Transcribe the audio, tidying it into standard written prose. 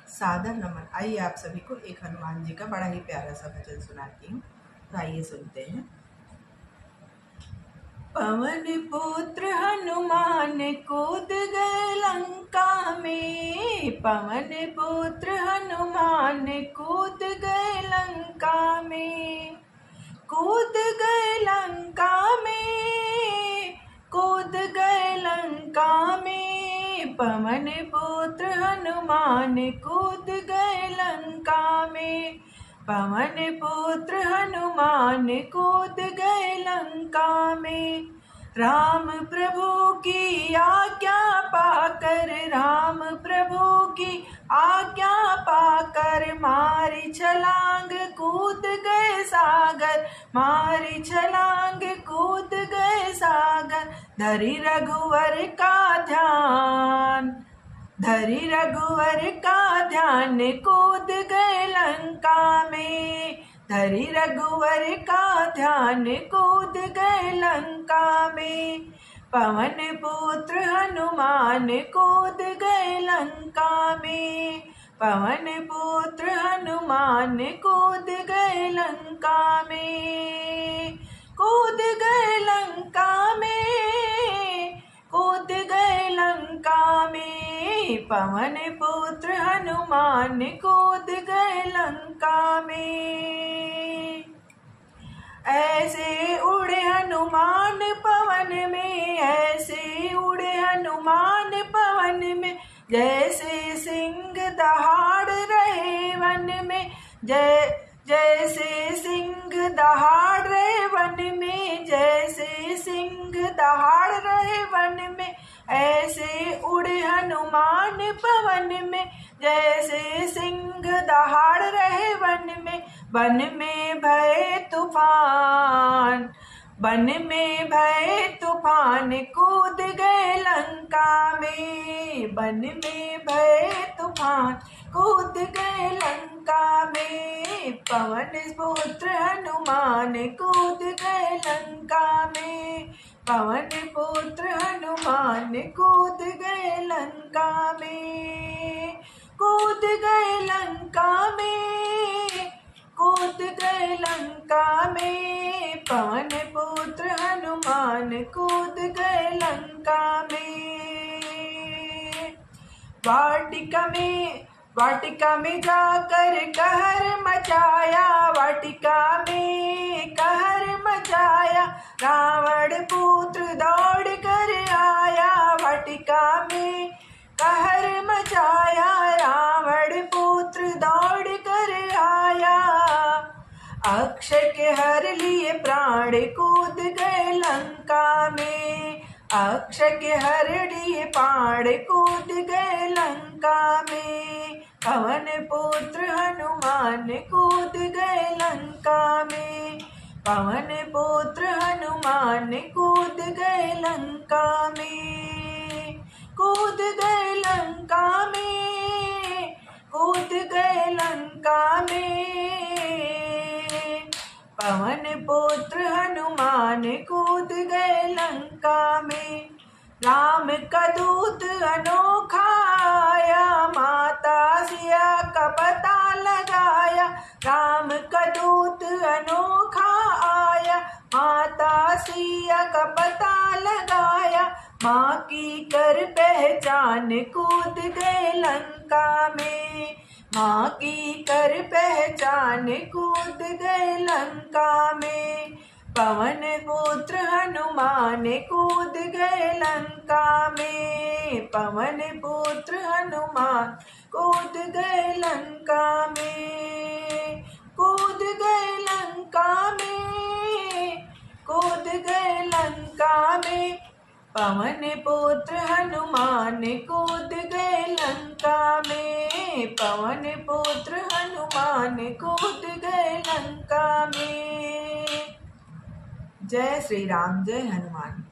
सादर नमन। आइए आप सभी को एक हनुमान जी का बड़ा ही प्यारा सा भजन सुनाती हूँ, तो आइए सुनते हैं। पवन पुत्र हनुमान कूद गए लंका में, पवन पुत्र हनुमान कूद गए लंका में, कूद गए लंका में, कूद गए लंका में, पवन पुत्र हनुमान कूद गए लंका में, पवन पुत्र हनुमान कूद गए लंका में। राम प्रभु की आज्ञा पाकर, राम प्रभु की आज्ञा पाकर, मारी छलांग कूद गए सागर, मारी छलांग कूद गए सागर। धरि रघुवर का ध्यान, धरि रघुवर का ध्यान कूद गए लंका में, धरि रघुवर का ध्यान कूद गए लंका में। पवन पुत्र हनुमान कूद गए लंका में, पवन पुत्र हनुमान कूद गए लंका में, कूद गए लंका में, कूद गए लंका में, पवन पुत्र हनुमान कूद गए लंका में। ऐसे उड़े हनुमान पवन में, ऐसे उड़े हनुमान पवन में, जैसे सिंह दहाड़ रहे वन में, जैसे सिंह दहाड़ रहे वन में, जैसे सिंह दहाड़ रहे वन में। ऐसे उड़े हनुमान पवन में, जैसे सिंह दहाड़ रहे वन में। वन में भय तूफान, वन में भय तूफान कूद गए लंका में, वन में भय तूफान कूद गए लंका में। पवन पुत्र हनुमान कूद गए लंका में, पवन पुत्र हनुमान कूद गए लंका में, कूद गए लंका में, कूद गए लंका में। पवन पुत्र हनुमान कूद गए लंका में। वाटिका में जाकर कहर मचाया, वाटिका में कहर मचाया, रावण पुत्र दौड़ कर आया, वाटिका में कहर मचाया, रावण पुत्र दौड़ कर आया। अक्षय के हर लिए प्राण कूद गए लंका में, अक्षय के हर लिए प्राण कूद गए लंका में। पवन पुत्र हनुमान कूद गए लंका में, पवन पुत्र हनुमान कूद गए लंका में, कूद गए लंका में, कूद गए लंका में। पवन पुत्र हनुमान कूद गए लंका में। राम का दूत अनोखा आया, माता सिया का पता लगाया, राम का दूत अनोखा आया, माता सिया का पता लगाया। माँ की कर पहचान कूद गए लंका में, माँ की कर पहचान कूद गए लंका में। पवन पुत्र हनुमान कूद गए लंका में, पवन पुत्र हनुमान कूद गए लंका में, कूद गए लंका में, कूद गए लंका में। पवन पुत्र हनुमान कूद गए लंका में, पवन पुत्र हनुमान कूद गए लंका में। जय श्री राम, जय हनुमान।